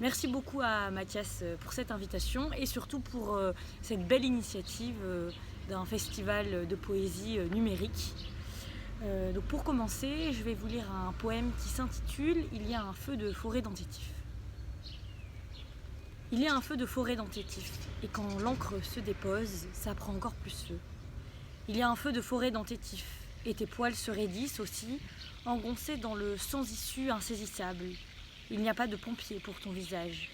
Merci beaucoup à Mathias pour cette invitation et surtout pour cette belle initiative d'un festival de poésie numérique. Donc pour commencer, je vais vous lire un poème qui s'intitule « Il y a un feu de forêt dans tes tifs ». Il y a un feu de forêt dans tes tifs, et quand l'encre se dépose, ça prend encore plus feu. Il y a un feu de forêt dans tes tifs, et tes poils se raidissent aussi, engoncés dans le sans-issue insaisissable. Il n'y a pas de pompier pour ton visage,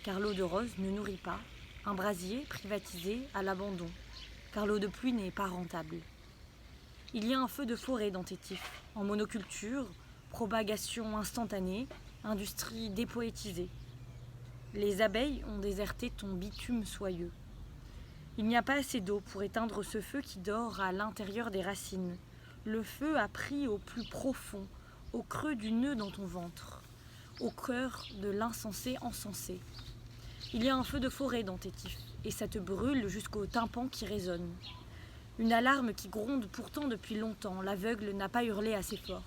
car l'eau de rose ne nourrit pas, un brasier privatisé à l'abandon, car l'eau de pluie n'est pas rentable. Il y a un feu de forêt dans tes tifs, en monoculture, propagation instantanée, industrie dépoétisée. Les abeilles ont déserté ton bitume soyeux. Il n'y a pas assez d'eau pour éteindre ce feu qui dort à l'intérieur des racines. Le feu a pris au plus profond, au creux du nœud dans ton ventre, au cœur de l'insensé encensé. Il y a un feu de forêt dans tes tifs, et ça te brûle jusqu'au tympan qui résonne. Une alarme qui gronde pourtant depuis longtemps, l'aveugle n'a pas hurlé assez fort.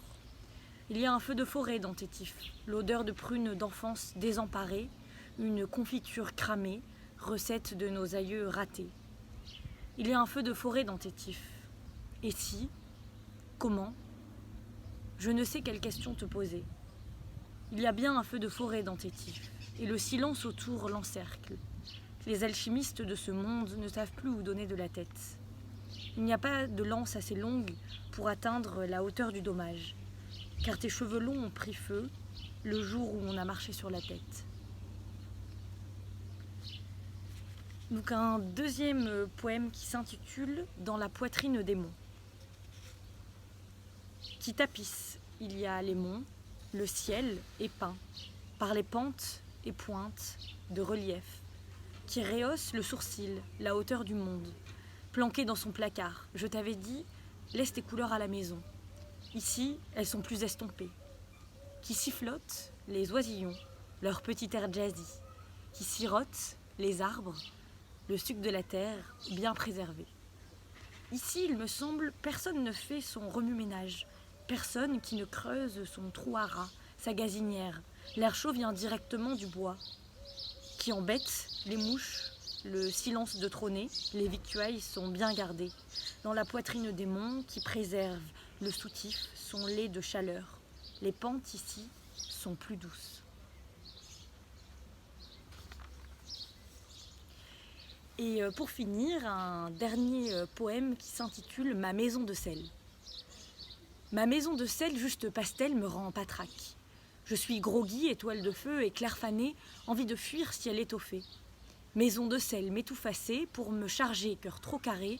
Il y a un feu de forêt dans tes tifs, l'odeur de prunes d'enfance désemparée, une confiture cramée, recette de nos aïeux ratés. Il y a un feu de forêt dans tes tifs. Et si? Comment? Je ne sais quelle question te poser. Il y a bien un feu de forêt dans tes tifs, et le silence autour l'encercle. Les alchimistes de ce monde ne savent plus où donner de la tête. Il n'y a pas de lance assez longue pour atteindre la hauteur du dommage, car tes cheveux longs ont pris feu le jour où on a marché sur la tête. Donc un deuxième poème qui s'intitule « Dans la poitrine des monts ». Qui tapisse, il y a les monts, le ciel est peint par les pentes et pointes de relief, qui rehaussent le sourcil, la hauteur du monde. Planqué dans son placard, je t'avais dit, laisse tes couleurs à la maison. Ici, elles sont plus estompées. Qui sifflotent les oisillons, leur petit air jazzy, qui sirotent les arbres, le suc de la terre bien préservé. Ici, il me semble, personne ne fait son remue-ménage, personne qui ne creuse son trou à rats, sa gazinière. L'air chaud vient directement du bois, qui embête les mouches, le silence de trôner, les victuailles sont bien gardées. Dans la poitrine des monts qui préservent le soutif, son lait de chaleur. Les pentes ici sont plus douces. Et pour finir, un dernier poème qui s'intitule « Ma maison de sel ». Ma maison de sel, juste pastel, me rend patraque. Je suis groggy, étoile de feu et clair fané, envie de fuir si elle étoffée. Maison de sel m'étouffacée, pour me charger, cœur trop carré,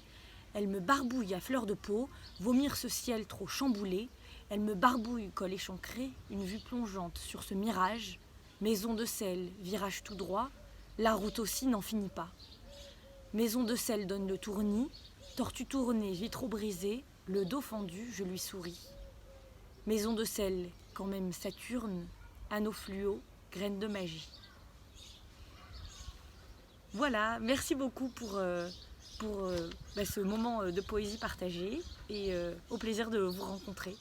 elle me barbouille à fleur de peau, vomir ce ciel trop chamboulé, elle me barbouille, col échancré, une vue plongeante sur ce mirage. Maison de sel, virage tout droit, la route aussi n'en finit pas. Maison de sel donne le tournis, tortue tournée, vitraux brisés, le dos fendu, je lui souris. Maison de sel, quand même Saturne, anneau fluo, graine de magie. Voilà, merci beaucoup pour ce moment de poésie partagée et au plaisir de vous rencontrer.